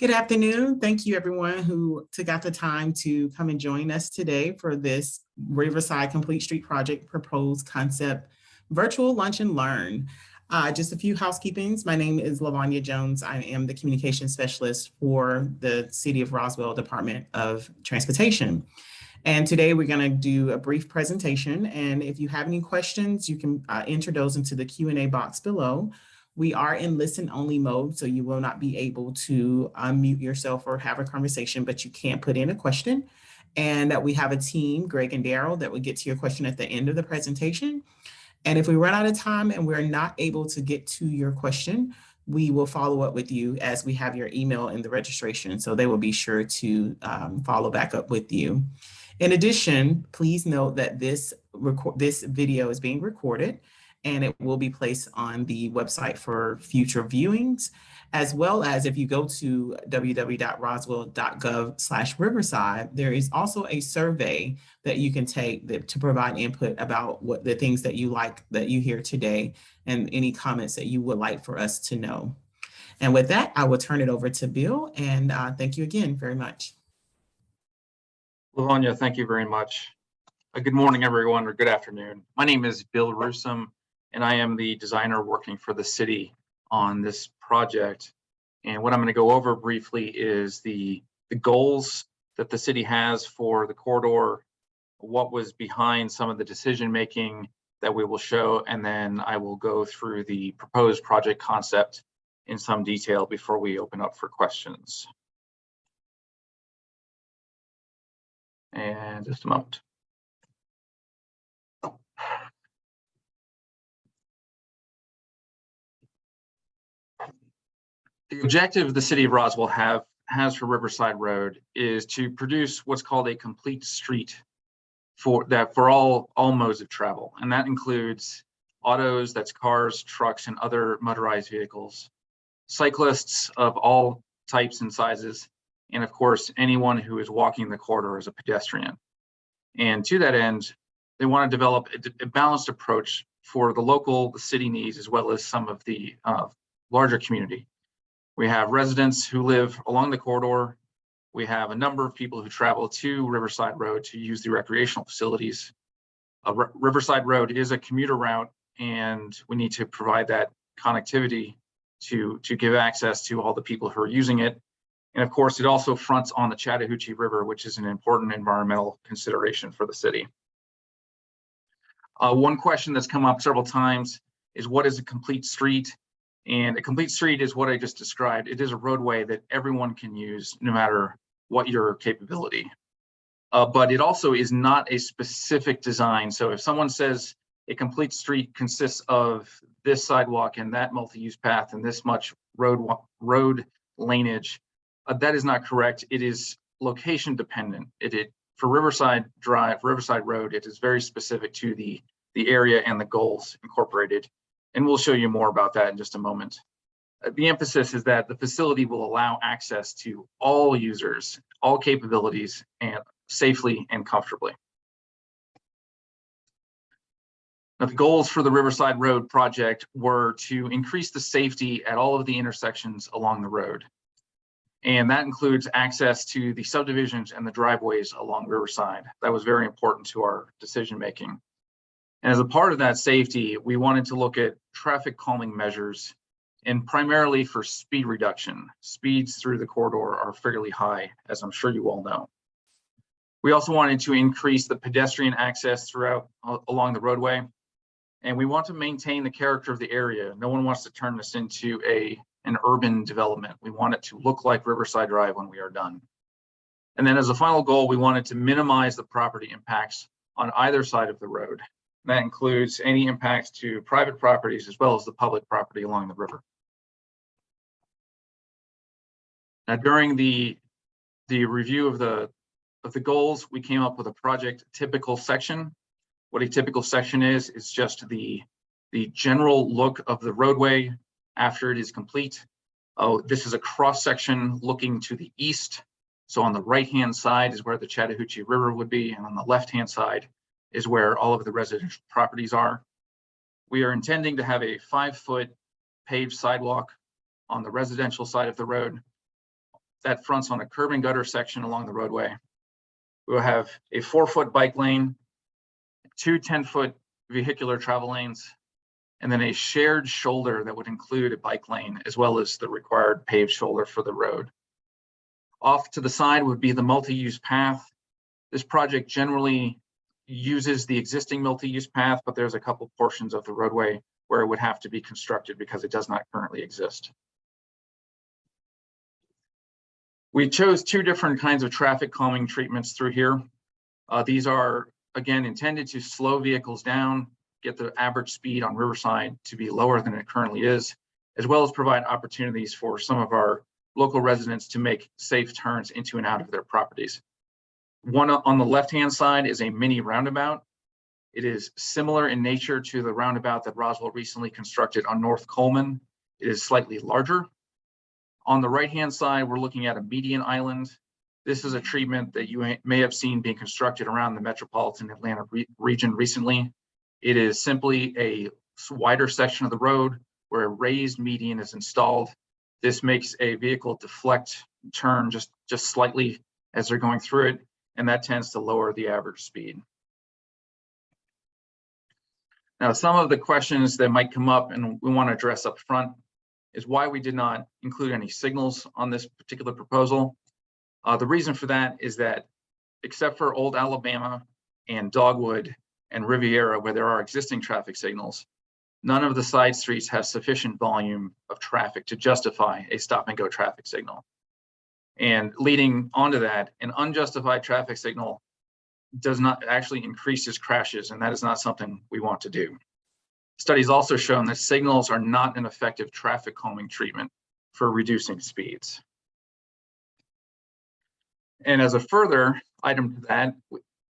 Good afternoon. Thank you everyone who took out the time to come and join us today for this Riverside Complete Street Project proposed concept virtual lunch and learn. Just a few housekeepings. My name is Lavanya Jones. I am the communication specialist for the City of Roswell Department of Transportation. And today we're going to do a brief presentation. And if you have any questions, you can enter those into the Q&A box below. We are in listen-only mode, so you will not be able to unmute yourself or have a conversation, but you can put in a question. And we have a team, Greg and Daryl, that will get to your question at the end of the presentation. And if we run out of time and we're not able to get to your question, we will follow up with you as we have your email in the registration. So they will be sure to follow back up with you. In addition, please note that this video is being recorded and it will be placed on the website for future viewings, as well as if you go to www.roswell.gov/Riverside, there is also a survey that you can take to provide input about what the things that you like that you hear today and any comments that you would like for us to know. And with that, I will turn it over to Bill, and thank you again very much. Lavanya, thank you very much. Good morning, everyone, or good afternoon. My name is Bill Rusum, and I am the designer working for the city on this project. And what I'm going to go over briefly is the goals that the city has for the corridor, what was behind some of the decision making that we will show, and then I will go through the proposed project concept in some detail before we open up for questions. And just a moment. The objective the city of Roswell has for Riverside Road is to produce what's called a complete street for all modes of travel. And that includes autos, that's cars, trucks, and other motorized vehicles, cyclists of all types and sizes, and of course, anyone who is walking the corridor as a pedestrian. And to that end, they want to develop a balanced approach for the city needs, as well as some of the larger community. We have residents who live along the corridor. We have a number of people who travel to Riverside Road to use the recreational facilities. Riverside Road is a commuter route, and we need to provide that connectivity to give access to all the people who are using it. And of course, it also fronts on the Chattahoochee River, which is an important environmental consideration for the city. One question that's come up several times is, what is a complete street? And a complete street is what I just described. It is a roadway that everyone can use, no matter what your capability. But it also is not a specific design. So if someone says a complete street consists of this sidewalk and that multi-use path and this much road laneage, that is not correct. It is location dependent. For Riverside Drive, Riverside Road, it is very specific to the area and the goals incorporated. And we'll show you more about that in just a moment. The emphasis is that the facility will allow access to all users, all capabilities, and safely and comfortably. Now, the goals for the Riverside Road project were to increase the safety at all of the intersections along the road. And that includes access to the subdivisions and the driveways along Riverside. That was very important to our decision making. And as a part of that safety, we wanted to look at traffic calming measures, and primarily for speed reduction. Speeds through the corridor are fairly high, as I'm sure you all know. We also wanted to increase the pedestrian access throughout along the roadway. And we want to maintain the character of the area. No one wants to turn this into an urban development. We want it to look like Riverside Drive when we are done. And then as a final goal, we wanted to minimize the property impacts on either side of the road. That includes any impacts to private properties as well as the public property along the river. Now, during the review of the goals, we came up with a project typical section. What a typical section is just the general look of the roadway after it is complete. This is a cross section looking to the east. So on the right-hand side is where the Chattahoochee River would be, and on the left-hand side is where all of the residential properties are. We are intending to have a 5-foot paved sidewalk on the residential side of the road. that fronts on a curb and gutter section along the roadway. We will have a 4-foot bike lane, 2 10-foot vehicular travel lanes, and then a shared shoulder that would include a bike lane as well as the required paved shoulder for the road. Off to the side would be the multi-use path. This project generally uses the existing multi-use path, but there's a couple portions of the roadway where it would have to be constructed because it does not currently exist. We chose 2 different kinds of traffic calming treatments through here. These are, again, intended to slow vehicles down, get the average speed on Riverside to be lower than it currently is, as well as provide opportunities for some of our local residents to make safe turns into and out of their properties. One on the left-hand side is a mini roundabout. It is similar in nature to the roundabout that Roswell recently constructed on North Coleman. It is slightly larger. On the right-hand side, we're looking at a median island. This is a treatment that you may have seen being constructed around the metropolitan Atlanta region recently. It is simply a wider section of the road where a raised median is installed. This makes a vehicle deflect, turn just slightly as they're going through it, and that tends to lower the average speed. Now, some of the questions that might come up and we want to address up front is why we did not include any signals on this particular proposal. The reason for that is that except for Old Alabama and Dogwood and Riviera, where there are existing traffic signals, none of the side streets have sufficient volume of traffic to justify a stop and go traffic signal. And leading onto that, an unjustified traffic signal does not actually increases crashes, and that is not something we want to do. Studies also shown that signals are not an effective traffic calming treatment for reducing speeds. And as a further item to that,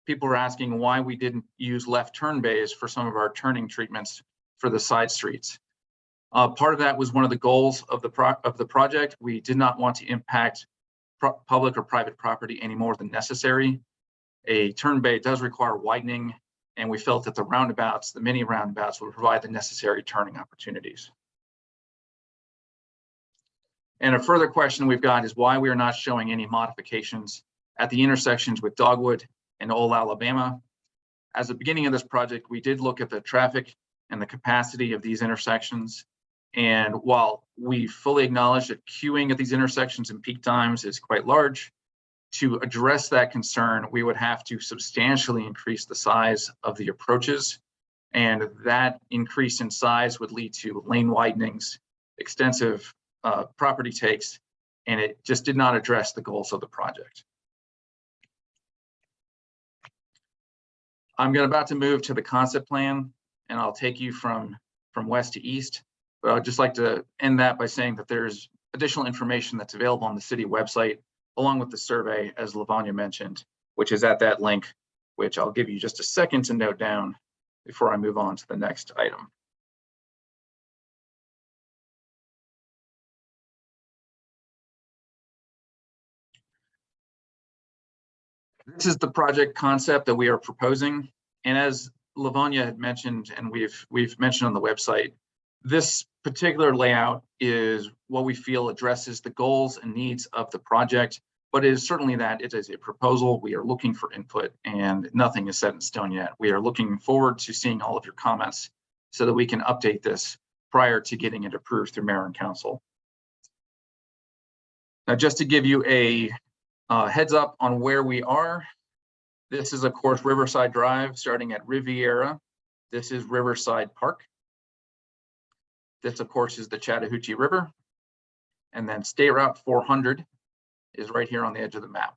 people are asking why we didn't use left turn bays for some of our turning treatments for the side streets. Part of that was one of the goals of the project. We did not want to impact public or private property any more than necessary. A turn bay does require widening, and we felt that the roundabouts, the mini roundabouts, would provide the necessary turning opportunities. And a further question we've got is why we are not showing any modifications at the intersections with Dogwood and Old Alabama. As the beginning of this project, we did look at the traffic and the capacity of these intersections. And while we fully acknowledge that queuing at these intersections in peak times is quite large, to address that concern, we would have to substantially increase the size of the approaches. And that increase in size would lead to lane widenings, extensive property takes, and it just did not address the goals of the project. I'm about to move to the concept plan, and I'll take you from west to east. But I'd just like to end that by saying that there's additional information that's available on the city website, along with the survey, as Lavanya mentioned, which is at that link, which I'll give you just a second to note down before I move on to the next item. This is the project concept that we are proposing. And as Lavanya had mentioned, and we've mentioned on the website, this particular layout is what we feel addresses the goals and needs of the project, but it is certainly that it is a proposal. We are looking for input and nothing is set in stone yet. We are looking forward to seeing all of your comments so that we can update this prior to getting it approved through mayor and council. Now, just to give you a heads up on where we are, this is, of course, Riverside Drive starting at Riviera. This is Riverside Park. This, of course, is the Chattahoochee River. And then State Route 400 is right here on the edge of the map.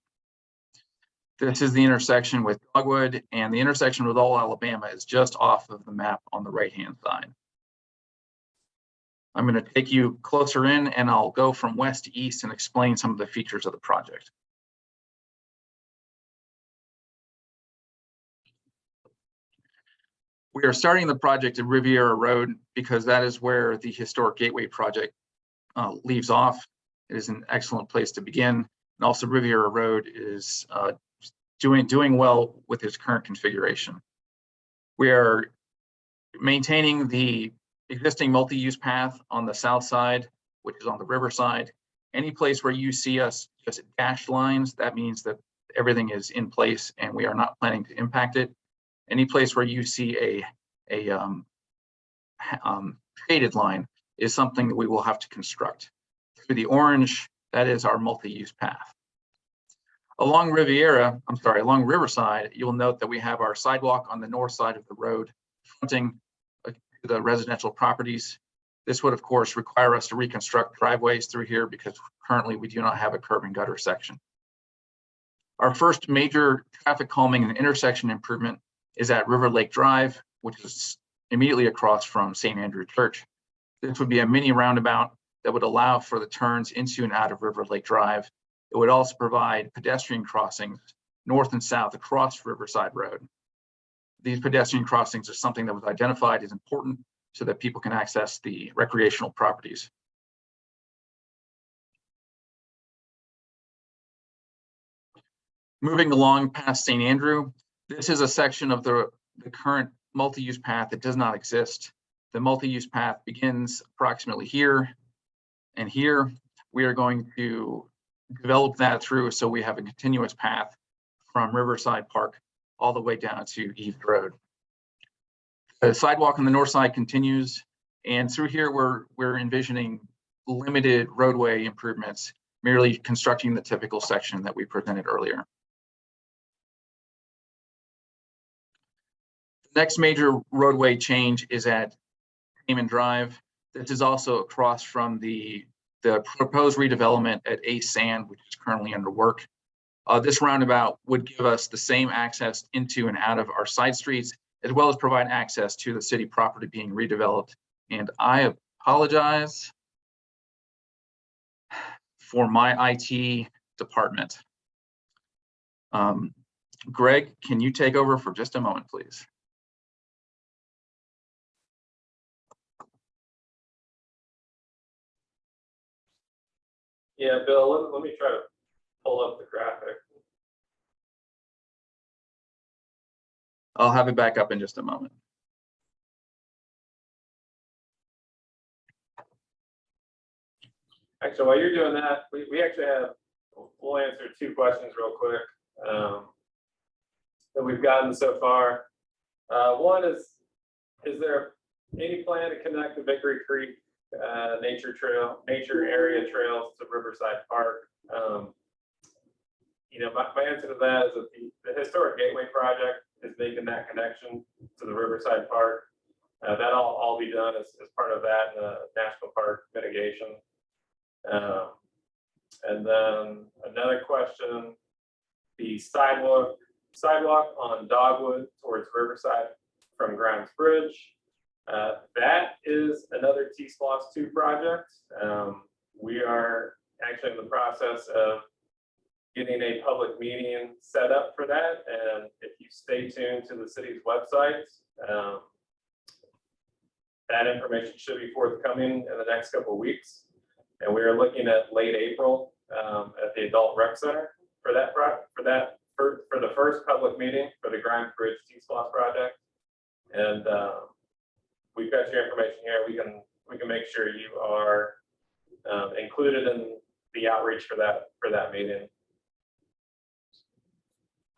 This is the intersection with Dogwood, and the intersection with Old Alabama is just off of the map on the right-hand side. I'm going to take you closer in, and I'll go from west to east and explain some of the features of the project. We are starting the project at Riviera Road because that is where the Historic Gateway project leaves off. It is an excellent place to begin. And also Riviera Road is doing well with its current configuration. We are maintaining the existing multi-use path on the south side, which is on the riverside, Any place where you see us just dashed lines, that means that everything is in place and we are not planning to impact it. Any place where you see a shaded line is something that we will have to construct. Through the orange, that is our multi-use path. Along Riverside, you'll note that we have our sidewalk on the north side of the road fronting the residential properties. This would, of course, require us to reconstruct driveways through here because currently we do not have a curb and gutter section. Our first major traffic calming and intersection improvement is at River Lake Drive, which is immediately across from St. Andrew Church. This would be a mini roundabout that would allow for the turns into and out of River Lake Drive. It would also provide pedestrian crossings north and south across Riverside Road. These pedestrian crossings are something that was identified as important so that people can access the recreational properties. Moving along past St. Andrew, this is a section of the current multi-use path that does not exist. The multi-use path begins approximately here and here. We are going to develop that through so we have a continuous path from Riverside Park all the way down to Eves Road. The sidewalk on the north side continues, and through here we're envisioning limited roadway improvements, merely constructing the typical section that we presented earlier. The next major roadway change is at Taming Drive. This is also across from the proposed redevelopment at Ace Sand, which is currently under work. This roundabout would give us the same access into and out of our side streets, as well as provide access to the city property being redeveloped. And I apologize for my IT department. Greg, can you take over for just a moment, please? Yeah, Bill, let me try to pull up the graphic. I'll have it back up in just a moment. Actually, while you're doing that, we actually have, we'll answer 2 questions real quick that we've gotten so far. One is there any plan to connect the Vickery Creek nature area trails to Riverside Park? You know, my answer to that is that the Historic Gateway project is making that connection to the Riverside Park. That'll all be done as part of that national park mitigation. And then another question, the sidewalk on Dogwood towards Riverside from Grimes Bridge. That is another T-SPLOST 2 project. We are actually in the process of getting a public meeting set up for that. And if you stay tuned to the city's website, that information should be forthcoming in the next couple of weeks. And we are looking at late April at the Adult Rec Center for the first public meeting for the Grimes Bridge T-SPLOST project. And we've got your information here. We can make sure you are included in the outreach for that meeting.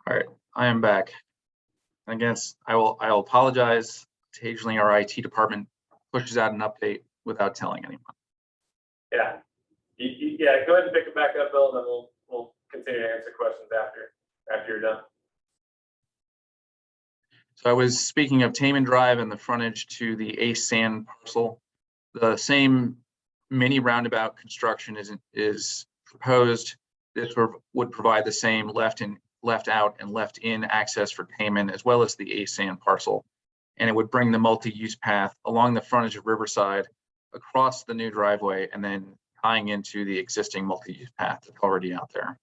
All right, I am back. I guess I'll apologize. Occasionally our IT department pushes out an update without telling anyone. Yeah, yeah. Go ahead and pick it back up, Bill, and then we'll continue to answer questions after you're done. So I was speaking of Taming Drive and the frontage to the Ace Sand parcel. The same mini roundabout construction is proposed. This would provide the same left out and left in access for Taming, as well as the Ace Sand parcel. And it would bring the multi-use path along the frontage of Riverside across the new driveway and then tying into the existing multi-use path that's already out there.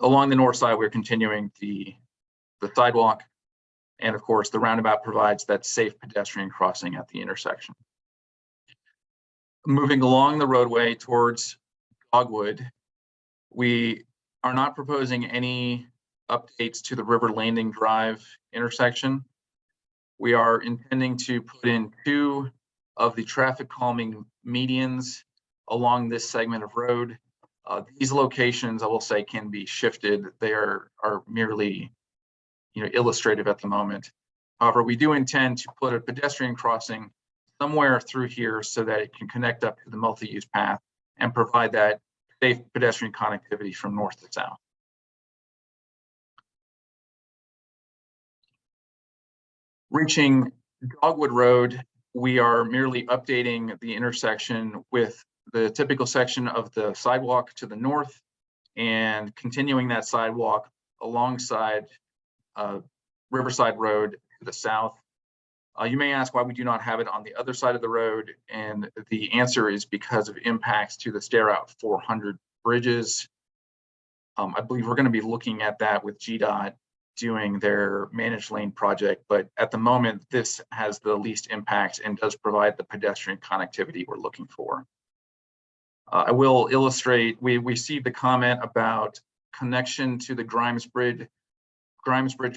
Along the north side, we're continuing the sidewalk. And of course, the roundabout provides that safe pedestrian crossing at the intersection. Moving along the roadway towards Dogwood, we are not proposing any updates to the River Landing Drive intersection. We are intending to put in 2 of the traffic calming medians along this segment of road. These locations, I will say, can be shifted. They are merely, illustrative at the moment. However, we do intend to put a pedestrian crossing somewhere through here so that it can connect up to the multi-use path and provide that safe pedestrian connectivity from north to south. Reaching Dogwood Road, we are merely updating the intersection with the typical section of the sidewalk to the north and continuing that sidewalk alongside Riverside Road to the south. You may ask why we do not have it on the other side of the road, and the answer is because of impacts to the Stair Route 400 bridges. I believe we're going to be looking at that with GDOT doing their managed lane project, but at the moment, this has the least impacts and does provide the pedestrian connectivity we're looking for. I will illustrate, we received the comment about connection to the Grimes Bridge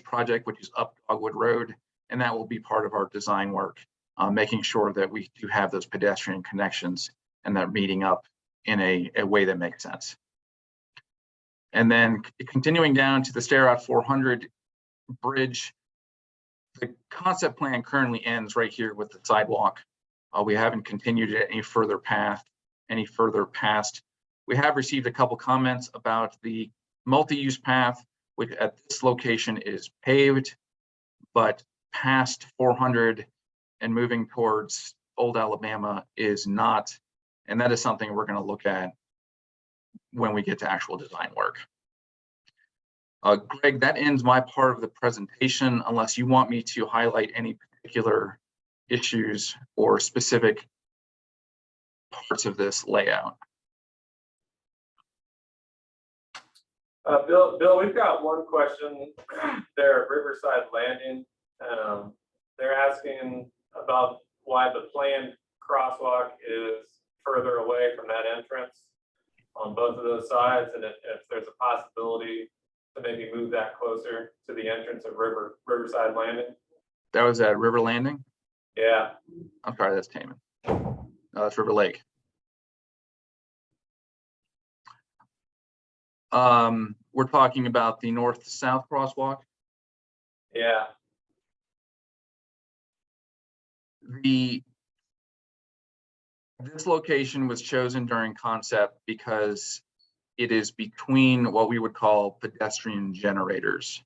project, which is up Dogwood Road, and that will be part of our design work, making sure that we do have those pedestrian connections and they're meeting up in a way that makes sense. And then continuing down to the Stair Route 400 bridge, the concept plan currently ends right here with the sidewalk. We haven't continued it any further past. We have received a couple comments about the multi-use path, which at this location is paved, but past 400 and moving towards Old Alabama is not. And that is something we're going to look at when we get to actual design work. Greg, that ends my part of the presentation, unless you want me to highlight any particular issues or specific parts of this layout. Bill, we've got one question there at Riverside Landing. They're asking about why the planned crosswalk is further away from that entrance on both of those sides, and if there's a possibility to maybe move that closer to the entrance of Riverside Landing. That was at River Landing? Yeah. I'm sorry, that's Taming. That's River Lake. We're talking about the north-south crosswalk. Yeah. This location was chosen during concept because it is between what we would call pedestrian generators.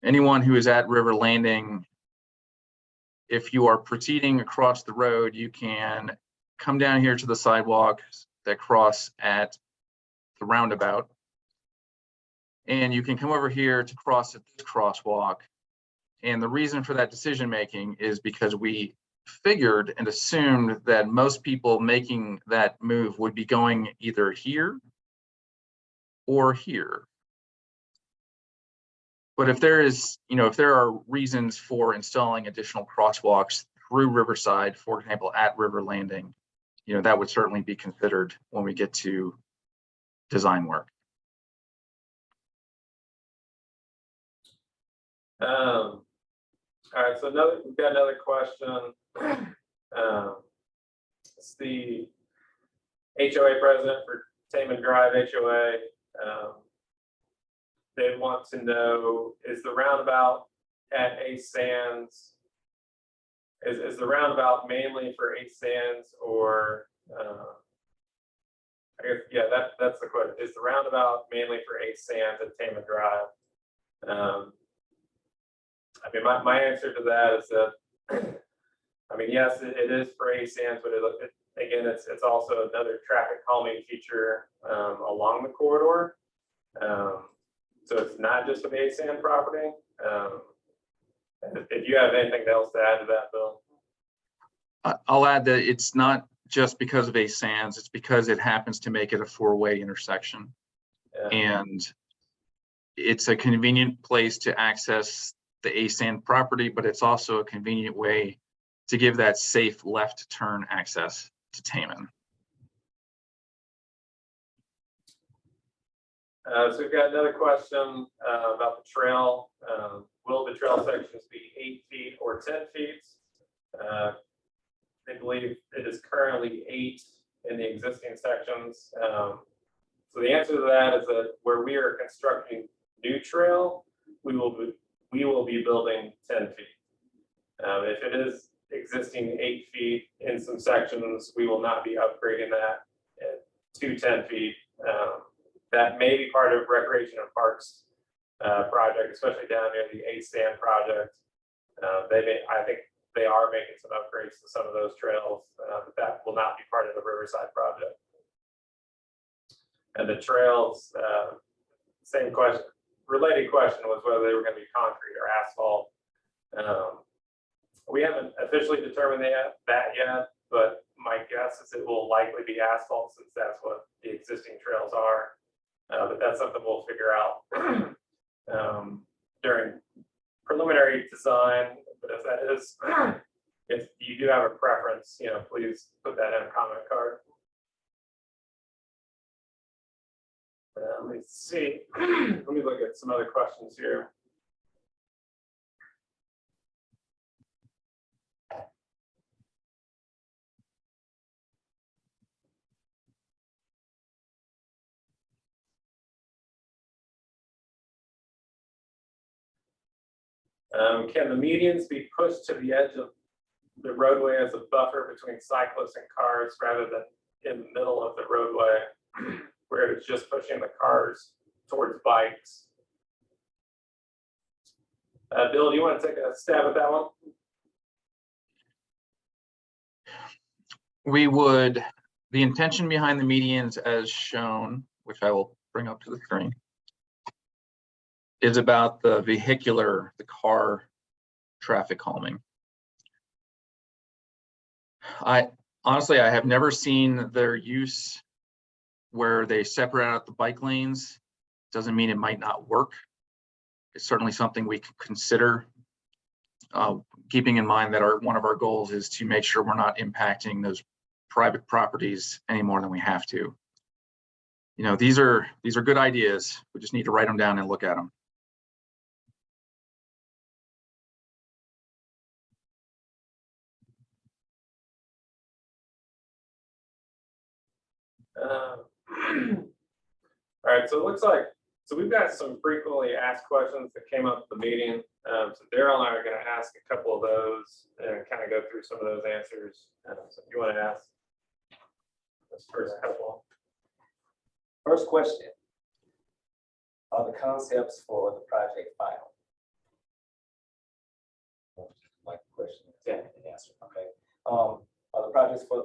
Anyone who is at River Landing, if you are proceeding across the road, you can come down here to the sidewalk that cross at the roundabout, and you can come over here to cross at this crosswalk. And the reason for that decision making is because we figured and assumed that most people making that move would be going either here or here. But if there is, if there are reasons for installing additional crosswalks through Riverside, for example, at River Landing, that would certainly be considered when we get to design work. All right, so we've got another question. It's the HOA president for Taming Drive HOA. They want to know, is the roundabout at Ace Sands, is the roundabout mainly for Ace Sands, or I guess, yeah, that's the question. Is the roundabout mainly for Ace Sands and Taming Drive? I mean, my answer to that is that, I mean, yes, it is for Ace Sands, but again, it's also another traffic calming feature along the corridor. So it's not just an Ace Sand property. If you have anything else to add to that, Bill. I'll add that it's not just because of Ace Sands, it's because it happens to make it a four-way intersection. Yeah. And it's a convenient place to access the Ace Sand property, but it's also a convenient way to give that safe left turn access to Taming. So we've got another question about the trail. Will the trail sections be 8 feet or 10 feet? I believe it is currently 8 in the existing sections. So the answer to that is that where we are constructing new trail, we will be building 10 feet. If it is existing 8 feet in some sections, we will not be upgrading that to 10 feet. That may be part of Recreation and Parks project, especially down near the A-Stand project. I think they are making some upgrades to some of those trails, but that will not be part of the Riverside project. And the trails, same question, related question was whether they were going to be concrete or asphalt. We haven't officially determined that yet, but my guess is it will likely be asphalt since that's what the existing trails are. But that's something we'll figure out during preliminary design. But if that is, if you do have a preference, please put that in a comment card. Let me see. Let me look at some other questions here. Can the medians be pushed to the edge of the roadway as a buffer between cyclists and cars rather than in the middle of the roadway where it's just pushing the cars towards bikes? Bill, do you want to take a stab at that one? The intention behind the medians as shown, which I will bring up to the screen, is about the car traffic calming. Honestly, I have never seen their use where they separate out the bike lanes. Doesn't mean it might not work. It's certainly something we could consider, keeping in mind that one of our goals is to make sure we're not impacting those private properties any more than we have to. These are good ideas. We just need to write them down and look at them. All right, so it looks like, we've got some frequently asked questions that came up at the meeting. So Daryl and I are going to ask a couple of those and kind of go through some of those answers. So if you want to ask this first couple. First question, are the concepts for the project final? Like the question, yeah, and answer. Okay. Are the concepts for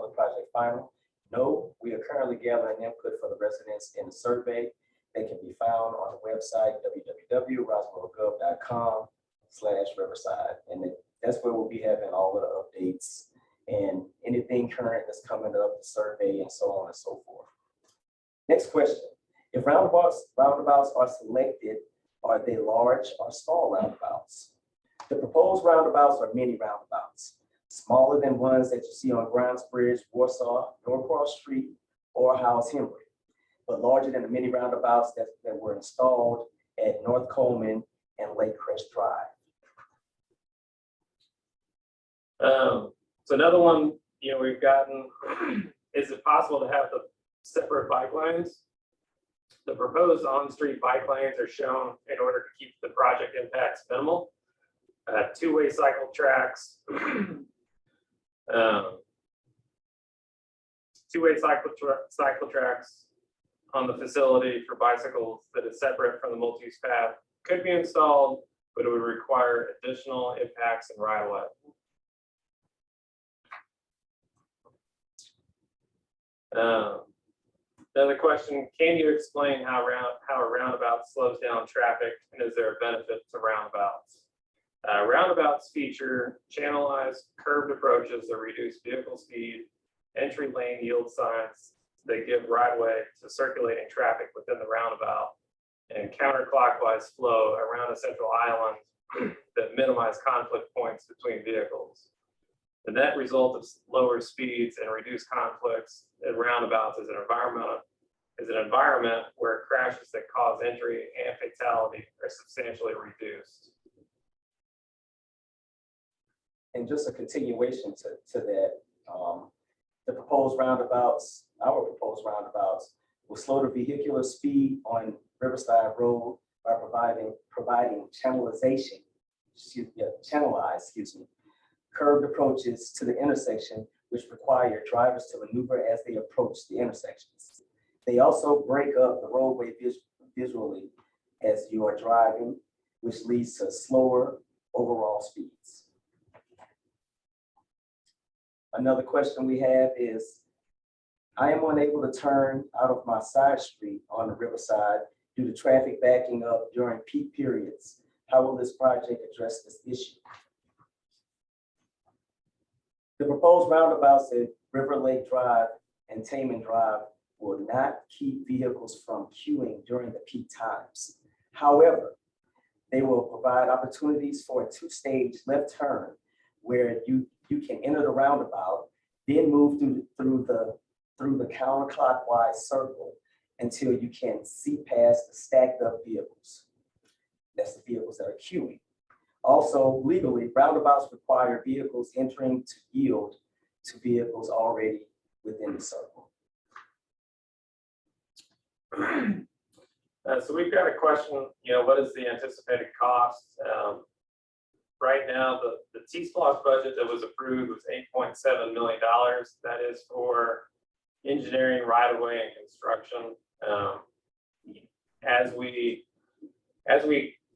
the project final? No, we are currently gathering input for the residents in the survey. They can be found on the website www.roswellgov.com/Riverside, and that's where we'll be having all of the updates and anything current that's coming up, the survey, and so on and so forth. Next question: if roundabouts are selected, are they large or small roundabouts? The proposed roundabouts are mini roundabouts, smaller than ones that you see on Grimes Bridge, Warsaw, Norcross Street, or House Henry, but larger than the mini roundabouts that were installed at North Coleman and Lake Crest Drive. So another one, we've gotten, is it possible to have the separate bike lanes? The proposed on-street bike lanes are shown in order to keep the project impacts minimal. Two-way cycle tracks, two-way cycle tracks on the facility for bicycles that is separate from the multi-use path could be installed, but it would require additional impacts and right-of-way. Then the question, can you explain how a roundabout slows down traffic, and is there a benefit to roundabouts? Roundabouts feature channelized curved approaches that reduce vehicle speed, entry lane yield signs that give right-of-way to circulating traffic within the roundabout, and counterclockwise flow around a central island that minimize conflict points between vehicles. The net result of lower speeds and reduced conflicts at roundabouts is an environment where crashes that cause injury and fatality are substantially reduced. And just a continuation to that, The proposed roundabouts, our proposed roundabouts, will slow the vehicular speed on Riverside Road by providing channelized, curved approaches to the intersection, which require drivers to maneuver as they approach the intersections. They also break up the roadway visually as you are driving, which leads to slower overall speeds. Another question we have is, I am unable to turn out of my side street on the Riverside due to traffic backing up during peak periods. How will this project address this issue? The proposed roundabouts at River Lake Drive and Taming Drive will not keep vehicles from queuing during the peak times. However, they will provide opportunities for a two-stage left turn where you can enter the roundabout, then move through the counterclockwise circle until you can see past the stacked up vehicles. That's the vehicles that are queuing. Also, legally, roundabouts require vehicles entering to yield to vehicles already within the circle. So we've got a question, what is the anticipated cost? Right now, the T-SPLOST budget that was approved was $8.7 million. That is for engineering, right-of-way, and construction. As we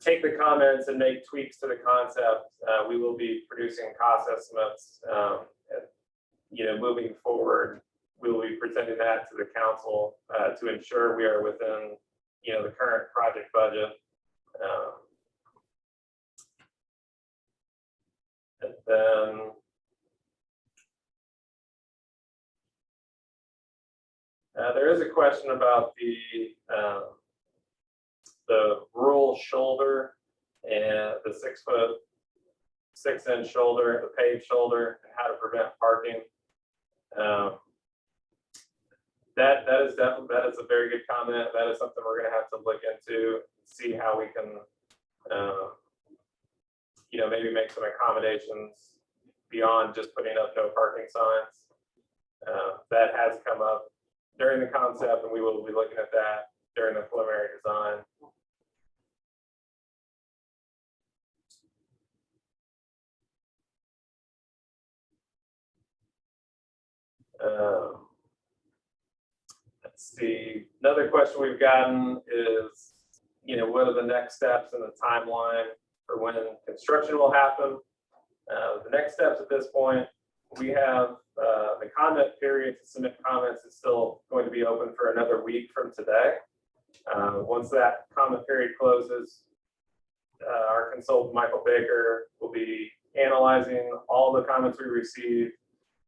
take the comments and make tweaks to the concept, we will be producing cost estimates. Moving forward, we will be presenting that to the council to ensure we are within, the current project budget. And then there is a question about the rural shoulder and the 6'6" shoulder, the paved shoulder, and how to prevent parking. That is a very good comment. That is something we're going to have to look into, see how we can, maybe make some accommodations beyond just putting up no parking signs. That has come up during the concept, and we will be looking at that during the preliminary design. Let's see. Another question we've gotten is, what are the next steps in the timeline for when construction will happen? The next steps at this point, we have the comment period to submit comments is still going to be open for another week from today. Once that comment period closes, our consultant, Michael Baker, will be analyzing all the comments we received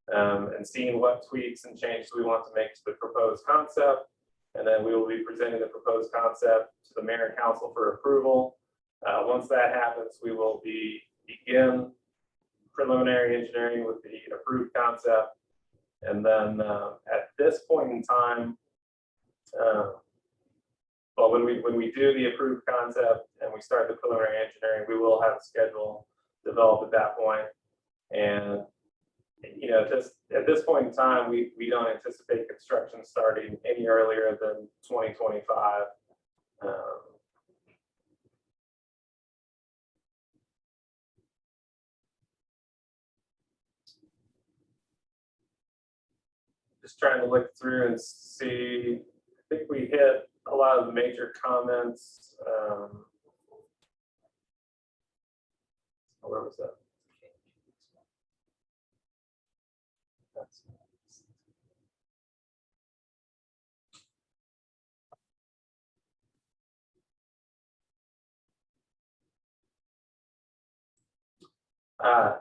and seeing what tweaks and changes we want to make to the proposed concept. And then we will be presenting the proposed concept to the mayor and council for approval. Once that happens, we will begin preliminary engineering with the approved concept. And then at this point in time, when we do the approved concept and we start the preliminary engineering, we will have a schedule developed at that point. And at this point in time, we don't anticipate construction starting any earlier than 2025. Just trying to look through and see. I think we hit a lot of the major comments. Where was that?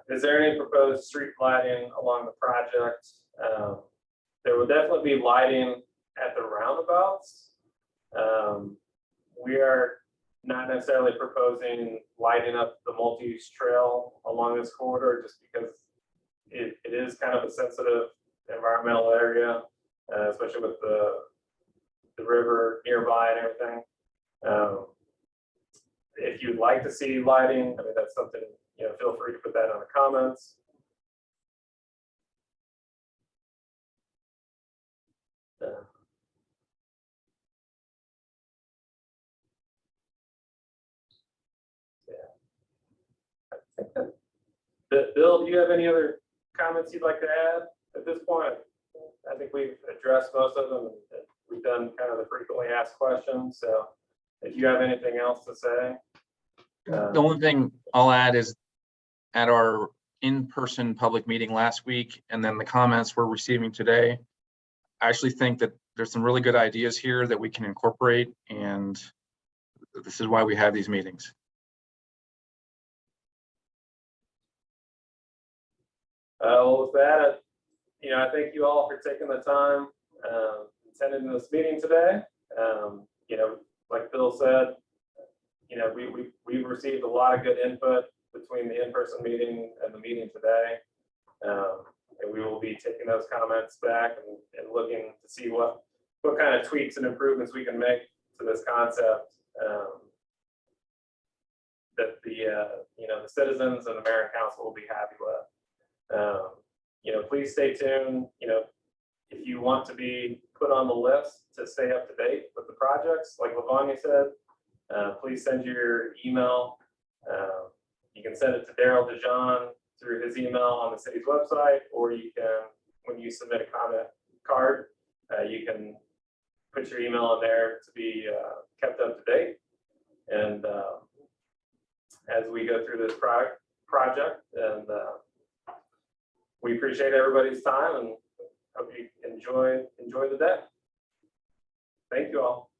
Is there any proposed street lighting along the project? There will definitely be lighting at the roundabouts. We are not necessarily proposing lighting up the multi-use trail along this corridor just because it is kind of a sensitive environmental area, especially with the river nearby and everything. If you'd like to see lighting, I mean, that's something, feel free to put that in the comments. I think that, Bill, do you have any other comments you'd like to add at this point? I think we've addressed most of them. We've done kind of the frequently asked questions. So if you have anything else to say. The only thing I'll add is at our in-person public meeting last week, and then the comments we're receiving today, I actually think that there's some really good ideas here that we can incorporate, and this is why we have these meetings. Well, with that, I thank you all for taking the time, attending this meeting today. Like Bill said, we've received a lot of good input between the in-person meeting and the meeting today. And we will be taking those comments back and looking to see what kind of tweaks and improvements we can make to this concept that the citizens and the mayor and council will be happy with. Please stay tuned. If you want to be put on the list to stay up to date with the projects, like Lavanya said, please send your email. You can send it to Daryl DeJean through his email on the city's website, or you can, when you submit a comment card, you can put your email in there to be kept up to date. And as we go through this project, and we appreciate everybody's time and hope you enjoy the day. Thank you all.